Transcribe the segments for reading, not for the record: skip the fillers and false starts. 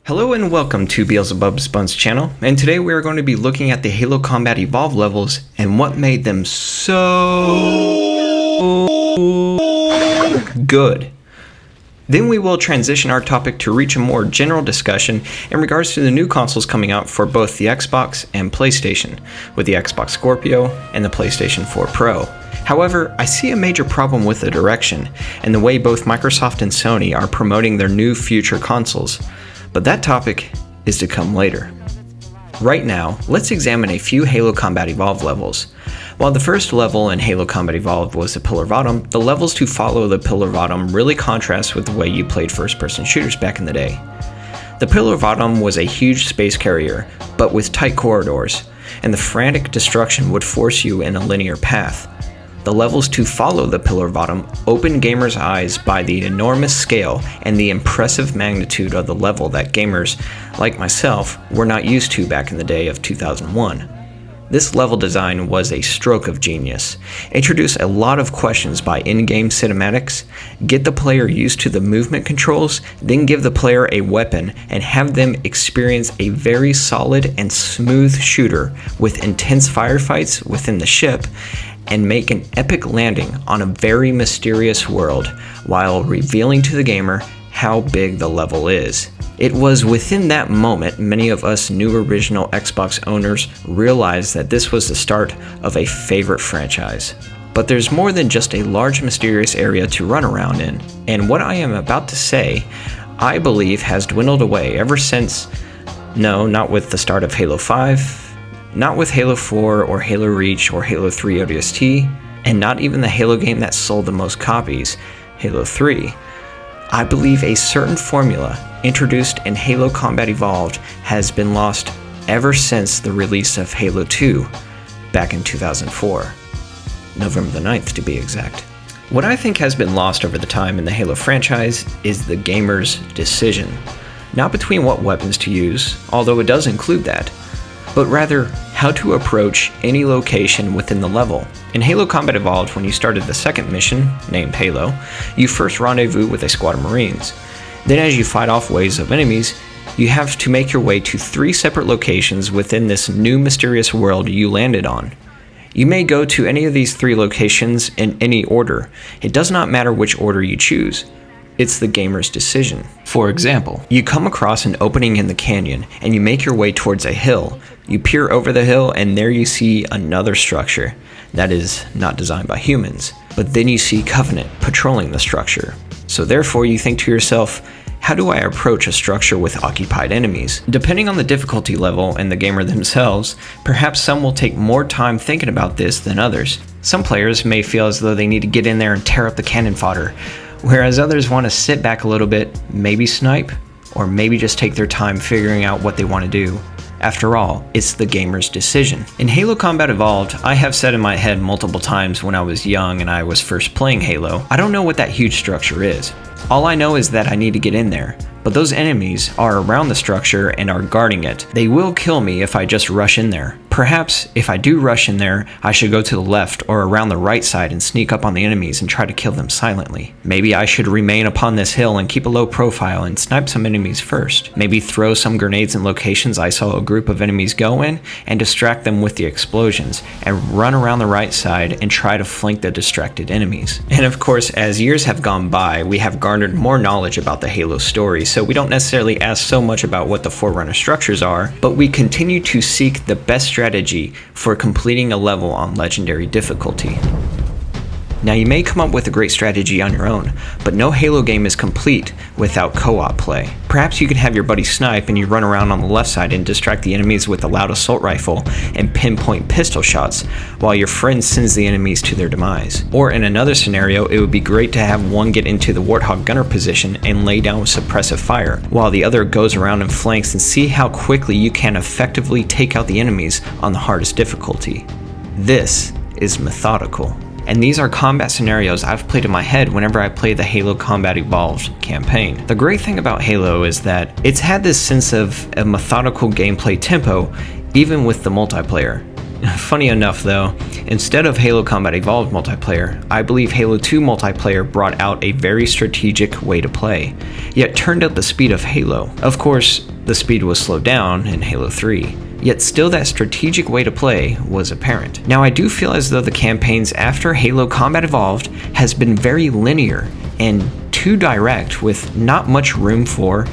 Hello and welcome to Beelzebub's Buns channel, and today we are going to be looking at the Halo Combat Evolved levels and what made them so good. Then we will transition our topic to reach a more general discussion in regards to the new consoles coming out for both the Xbox and PlayStation, with the Xbox Scorpio and the PlayStation 4 Pro. However, I see a major problem with the direction and the way both Microsoft and Sony are promoting their new future consoles. But that topic is to come later. Right now, let's examine a few Halo Combat Evolved levels. While the first level in Halo Combat Evolved was the Pillar of Autumn, the levels to follow the Pillar of Autumn really contrast with the way you played first-person shooters back in the day. The Pillar of Autumn was a huge space carrier, but with tight corridors, and the frantic destruction would force you in a linear path. The levels to follow the Pillar of Autumn opened gamers' eyes by the enormous scale and the impressive magnitude of the level that gamers, like myself, were not used to back in the day of 2001. This level design was a stroke of genius. Introduce a lot of questions by in-game cinematics, get the player used to the movement controls, then give the player a weapon and have them experience a very solid and smooth shooter with intense firefights within the ship, and make an epic landing on a very mysterious world while revealing to the gamer how big the level is. It was within that moment many of us new original Xbox owners realized that this was the start of a favorite franchise. But there's more than just a large mysterious area to run around in, and what I am about to say, I believe has dwindled away ever since, no, not with the start of Halo 5, not with Halo 4 or Halo Reach or Halo 3 ODST, and not even the Halo game that sold the most copies, Halo 3. I believe a certain formula introduced in Halo Combat Evolved has been lost ever since the release of Halo 2 back in 2004, November the 9th to be exact. What I think has been lost over the time in the Halo franchise is the gamer's decision, not between what weapons to use, although it does include that, but rather how to approach any location within the level. In Halo Combat Evolved, when you started the second mission, named Halo, you first rendezvous with a squad of Marines. Then as you fight off waves of enemies, you have to make your way to 3 separate locations within this new mysterious world you landed on. You may go to any of these 3 locations in any order. It does not matter which order you choose. It's the gamer's decision. For example, you come across an opening in the canyon and you make your way towards a hill. You peer over the hill and there you see another structure that is not designed by humans. But then you see Covenant patrolling the structure. So therefore you think to yourself, how do I approach a structure with occupied enemies? Depending on the difficulty level and the gamer themselves, perhaps some will take more time thinking about this than others. Some players may feel as though they need to get in there and tear up the cannon fodder, whereas others want to sit back a little bit, maybe snipe, or maybe just take their time figuring out what they want to do. After all, it's the gamer's decision. In Halo Combat Evolved, I have said in my head multiple times when I was young and I was first playing Halo, I don't know what that huge structure is. All I know is that I need to get in there. But those enemies are around the structure and are guarding it. They will kill me if I just rush in there. Perhaps, if I do rush in there, I should go to the left or around the right side and sneak up on the enemies and try to kill them silently. Maybe I should remain upon this hill and keep a low profile and snipe some enemies first. Maybe throw some grenades in locations I saw a group of enemies go in and distract them with the explosions, and run around the right side and try to flank the distracted enemies. And of course, as years have gone by, we have garnered more knowledge about the Halo story, so we don't necessarily ask so much about what the Forerunner structures are, but we continue to seek the best strategy for completing a level on legendary difficulty. Now you may come up with a great strategy on your own, but no Halo game is complete without co-op play. Perhaps you can have your buddy snipe and you run around on the left side and distract the enemies with a loud assault rifle and pinpoint pistol shots, while your friend sends the enemies to their demise. Or in another scenario, it would be great to have one get into the Warthog gunner position and lay down suppressive fire, while the other goes around and flanks, and see how quickly you can effectively take out the enemies on the hardest difficulty. This is methodical. And these are combat scenarios I've played in my head whenever I play the Halo Combat Evolved campaign. The great thing about Halo is that it's had this sense of a methodical gameplay tempo even with the multiplayer. Funny enough though, instead of Halo Combat Evolved multiplayer, I believe Halo 2 multiplayer brought out a very strategic way to play, yet turned up the speed of Halo. Of course, the speed was slowed down in Halo 3, yet still that strategic way to play was apparent. Now I do feel as though the campaigns after Halo Combat Evolved has been very linear and too direct with not much room for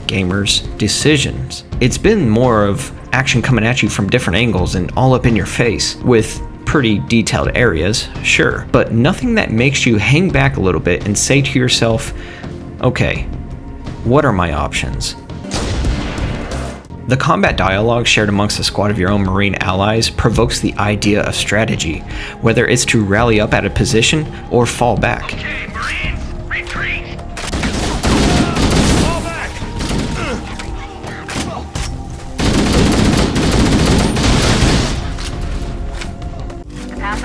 gamers' decisions. It's been more of action coming at you from different angles and all up in your face with pretty detailed areas, sure, but nothing that makes you hang back a little bit and say to yourself, okay, what are my options? The combat dialogue shared amongst a squad of your own Marine allies provokes the idea of strategy, whether it's to rally up at a position or fall back. Okay, Marines, retreat!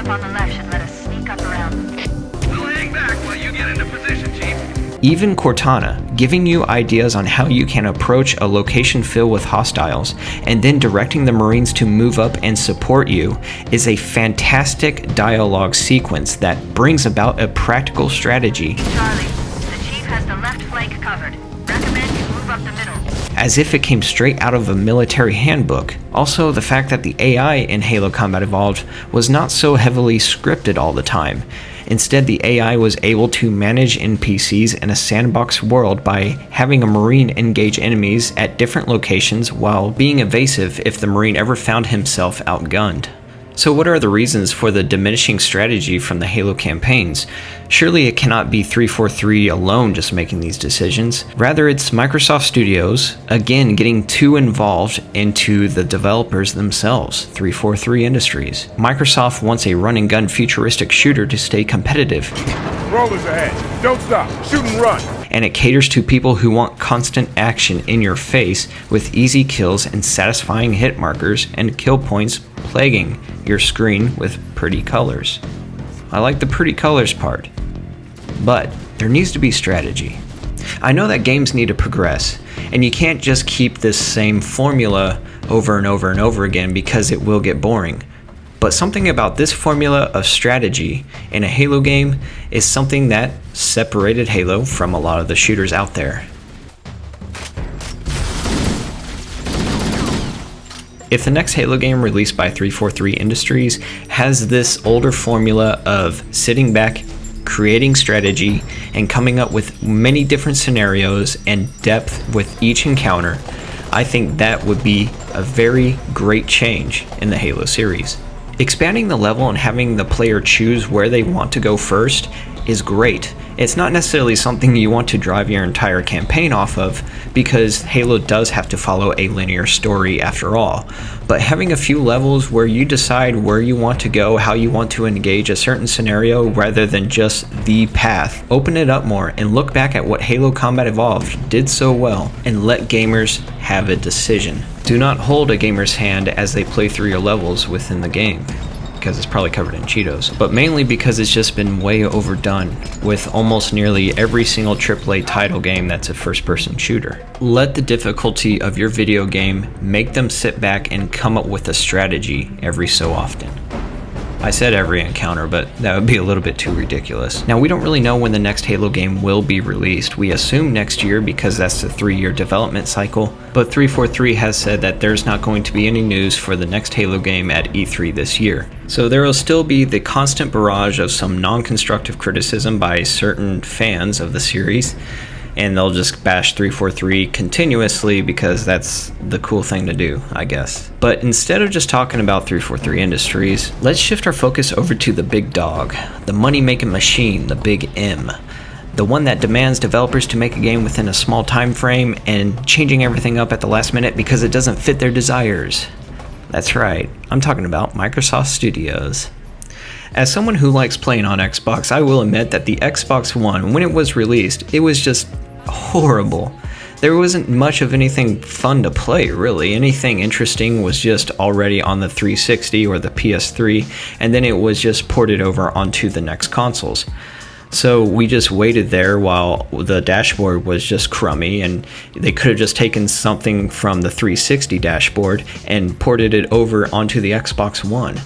On the left should let us sneak up around. We'll hang back while you get into position, Chief. Even Cortana, giving you ideas on how you can approach a location filled with hostiles, and then directing the Marines to move up and support you, is a fantastic dialogue sequence that brings about a practical strategy. Charlie, the Chief has the left flank covered. Recommend you move up the middle. As if it came straight out of a military handbook. Also, the fact that the AI in Halo Combat Evolved was not so heavily scripted all the time. Instead, the AI was able to manage NPCs in a sandbox world by having a Marine engage enemies at different locations while being evasive if the Marine ever found himself outgunned. So what are the reasons for the diminishing strategy from the Halo campaigns? Surely it cannot be 343 alone just making these decisions. Rather, it's Microsoft Studios, again getting too involved into the developers themselves, 343 Industries. Microsoft wants a run-and-gun futuristic shooter to stay competitive. Rollers ahead. Don't stop. Shoot and run. And it caters to people who want constant action in your face with easy kills and satisfying hit markers and kill points plaguing your screen with pretty colors. I like the pretty colors part, but there needs to be strategy. I know that games need to progress, and you can't just keep this same formula over and over and over again because it will get boring. But something about this formula of strategy in a Halo game is something that separated Halo from a lot of the shooters out there. If the next Halo game released by 343 Industries has this older formula of sitting back, creating strategy, and coming up with many different scenarios and depth with each encounter, I think that would be a very great change in the Halo series. Expanding the level and having the player choose where they want to go first is great. It's not necessarily something you want to drive your entire campaign off of, because Halo does have to follow a linear story after all. But having a few levels where you decide where you want to go, how you want to engage a certain scenario rather than just the path, open it up more and look back at what Halo Combat Evolved did so well and let gamers have a decision. Do not hold a gamer's hand as they play through your levels within the game, because it's probably covered in Cheetos, but mainly because it's just been way overdone with almost nearly every single AAA title game that's a first-person shooter. Let the difficulty of your video game make them sit back and come up with a strategy every so often. I said every encounter, but that would be a little bit too ridiculous. Now, we don't really know when the next Halo game will be released. We assume next year because that's the 3-year development cycle, but 343 has said that there's not going to be any news for the next Halo game at E3 this year. So there will still be the constant barrage of some non-constructive criticism by certain fans of the series, and they'll just bash 343 continuously because that's the cool thing to do, I guess. But instead of just talking about 343 Industries, let's shift our focus over to the big dog, the money-making machine, the big M. The one that demands developers to make a game within a small time frame and changing everything up at the last minute because it doesn't fit their desires. That's right, I'm talking about Microsoft Studios. As someone who likes playing on Xbox, I will admit that the Xbox One, when it was released, it was just horrible. There wasn't much of anything fun to play, really. Anything interesting was just already on the 360 or the PS3, and then it was just ported over onto the next consoles. So we just waited there while the dashboard was just crummy, and they could have just taken something from the 360 dashboard and ported it over onto the Xbox One.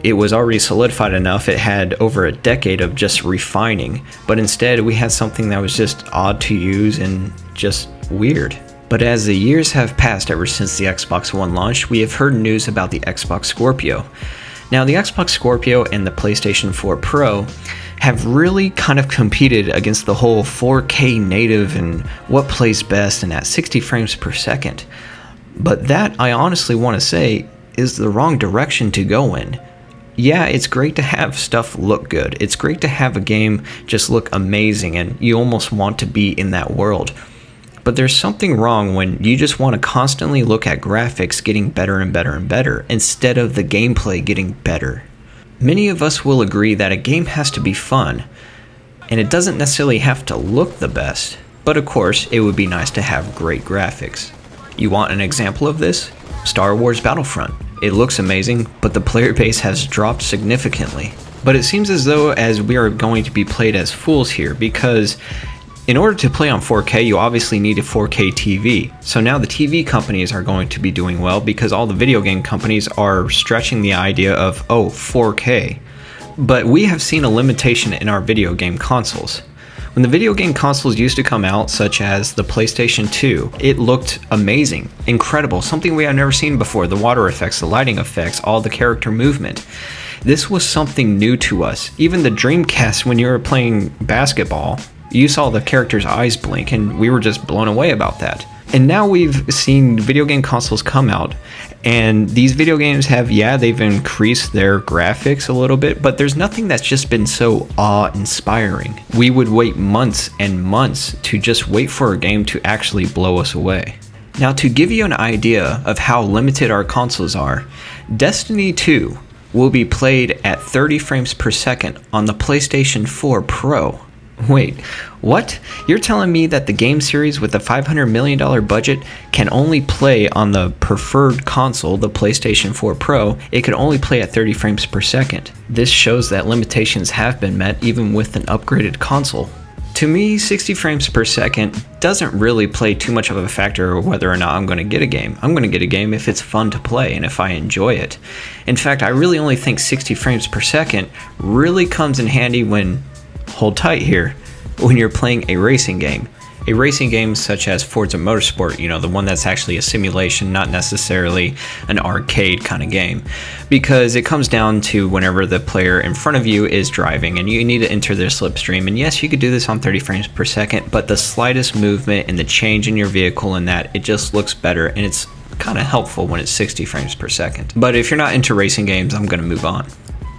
It was already solidified enough, it had over a decade of just refining, but instead we had something that was just odd to use and just weird. But as the years have passed ever since the Xbox One launched, we have heard news about the Xbox Scorpio. Now, the Xbox Scorpio and the PlayStation 4 Pro have really kind of competed against the whole 4K native and what plays best and at 60 frames per second. But that, I honestly want to say, is the wrong direction to go in. Yeah, it's great to have stuff look good. It's great to have a game just look amazing and you almost want to be in that world. But there's something wrong when you just want to constantly look at graphics getting better and better and better instead of the gameplay getting better. Many of us will agree that a game has to be fun, and it doesn't necessarily have to look the best, but of course it would be nice to have great graphics. You want an example of this? Star Wars Battlefront. It looks amazing, but the player base has dropped significantly. But it seems as though as we are going to be played as fools here, because in order to play on 4K, you obviously need a 4K TV. So now the TV companies are going to be doing well because all the video game companies are stretching the idea of, 4K. But we have seen a limitation in our video game consoles. When the video game consoles used to come out, such as the PlayStation 2, it looked amazing, incredible, something we have never seen before. The water effects, the lighting effects, all the character movement. This was something new to us. Even the Dreamcast, when you were playing basketball, you saw the character's eyes blink, and we were just blown away about that. And now we've seen video game consoles come out, and these video games have, they've increased their graphics a little bit, but there's nothing that's just been so awe-inspiring. We would wait months and months to just wait for a game to actually blow us away. Now, to give you an idea of how limited our consoles are, Destiny 2 will be played at 30 frames per second on the PlayStation 4 Pro. Wait, what? You're telling me that the game series with the $500 million budget can only play on the preferred console, the PlayStation 4 Pro, it can only play at 30 frames per second. This shows that limitations have been met even with an upgraded console. To me, 60 frames per second doesn't really play too much of a factor whether or not I'm going to get a game. I'm going to get a game if it's fun to play and if I enjoy it. In fact, I really only think 60 frames per second really comes in handy when, hold tight here, when you're playing a racing game. A racing game such as Forza Motorsport, the one that's actually a simulation, not necessarily an arcade kind of game. Because it comes down to whenever the player in front of you is driving and you need to enter their slipstream. And yes, you could do this on 30 frames per second, but the slightest movement and the change in your vehicle and that, it just looks better, and it's kind of helpful when it's 60 frames per second. But if you're not into racing games, I'm going to move on.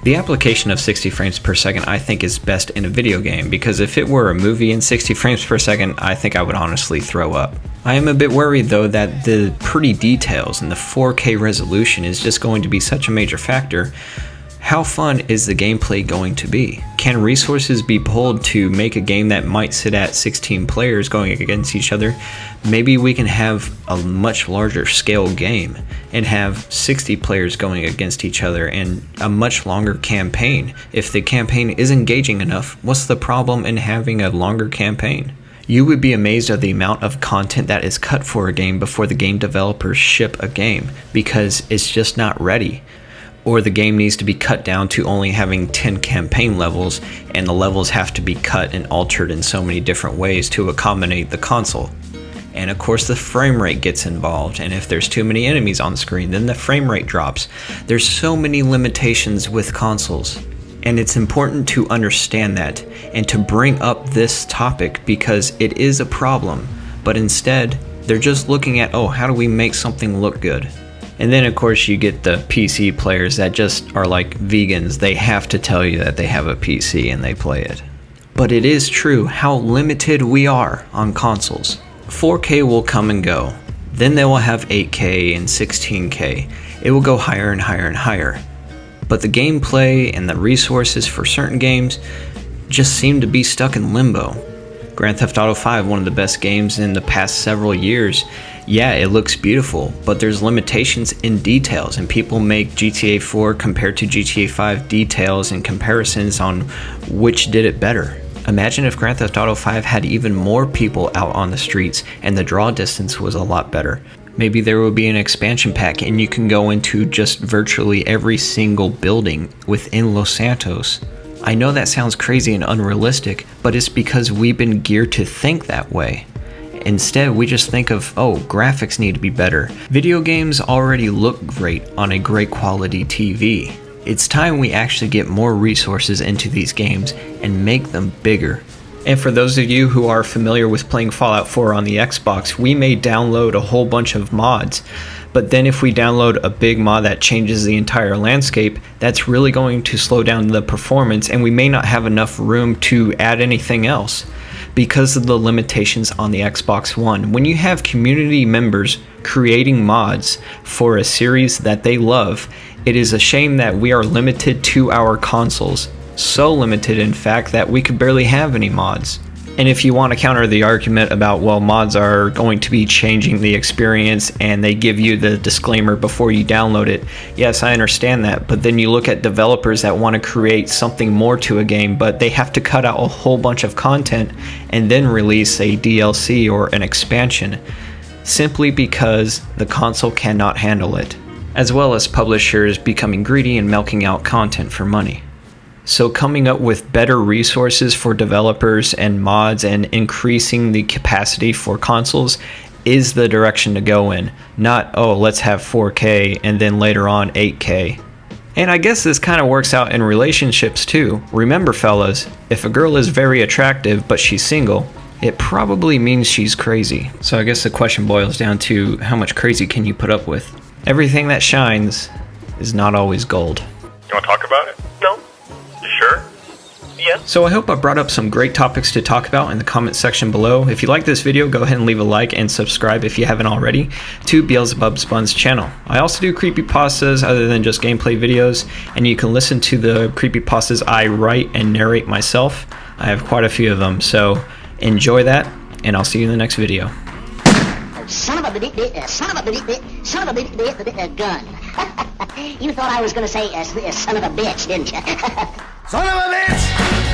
The application of 60 frames per second I think is best in a video game, because if it were a movie in 60 frames per second, I think I would honestly throw up. I am a bit worried though that the pretty details and the 4K resolution is just going to be such a major factor. How fun is the gameplay going to be? Can resources be pulled to make a game that might sit at 16 players going against each other? Maybe we can have a much larger scale game and have 60 players going against each other and a much longer campaign. If the campaign is engaging enough, what's the problem in having a longer campaign? You would be amazed at the amount of content that is cut for a game before the game developers ship a game, because it's just not ready. Or the game needs to be cut down to only having 10 campaign levels, and the levels have to be cut and altered in so many different ways to accommodate the console. And of course the frame rate gets involved, and if there's too many enemies on screen, then the frame rate drops. There's so many limitations with consoles, and it's important to understand that and to bring up this topic because it is a problem, but instead they're just looking at, how do we make something look good? And then of course you get the PC players that just are like vegans. They have to tell you that they have a PC and they play it. But it is true how limited we are on consoles. 4K will come and go. Then they will have 8K and 16K. It will go higher and higher and higher. But the gameplay and the resources for certain games just seem to be stuck in limbo. Grand Theft Auto 5, one of the best games in the past several years. Yeah, it looks beautiful, but there's limitations in details, and people make GTA 4 compared to GTA 5 details and comparisons on which did it better. Imagine if Grand Theft Auto 5 had even more people out on the streets and the draw distance was a lot better. Maybe there will be an expansion pack and you can go into just virtually every single building within Los Santos. I know that sounds crazy and unrealistic, but it's because we've been geared to think that way. Instead, we just think of, oh, graphics need to be better. Video games already look great on a great quality TV. It's time we actually get more resources into these games and make them bigger. And for those of you who are familiar with playing Fallout 4 on the Xbox, we may download a whole bunch of mods. But then if we download a big mod that changes the entire landscape, that's really going to slow down the performance and we may not have enough room to add anything else because of the limitations on the Xbox One. When you have community members creating mods for a series that they love, it is a shame that we are limited to our consoles. So limited, in fact, that we could barely have any mods. And if you want to counter the argument about, well, mods are going to be changing the experience and they give you the disclaimer before you download it, yes, I understand that. But then you look at developers that want to create something more to a game, but they have to cut out a whole bunch of content and then release a DLC or an expansion, simply because the console cannot handle it, as well as publishers becoming greedy and milking out content for money. So coming up with better resources for developers and mods and increasing the capacity for consoles is the direction to go in. Not, oh, let's have 4K and then later on 8K. And I guess this kind of works out in relationships too. Remember fellas, if a girl is very attractive but she's single, it probably means she's crazy. So I guess the question boils down to how much crazy can you put up with? Everything that shines is not always gold. You want to talk about it? No. You sure? Yeah. So I hope I brought up some great topics to talk about in the comment section below. If you like this video, go ahead and leave a like and subscribe if you haven't already to Beelzebub's Buns channel. I also do creepypastas other than just gameplay videos, and you can listen to the creepypastas I write and narrate myself. I have quite a few of them, so enjoy that, and I'll see you in the next video. Son of a gun. You thought I was gonna say son of a bitch, didn't you? Son of a bitch!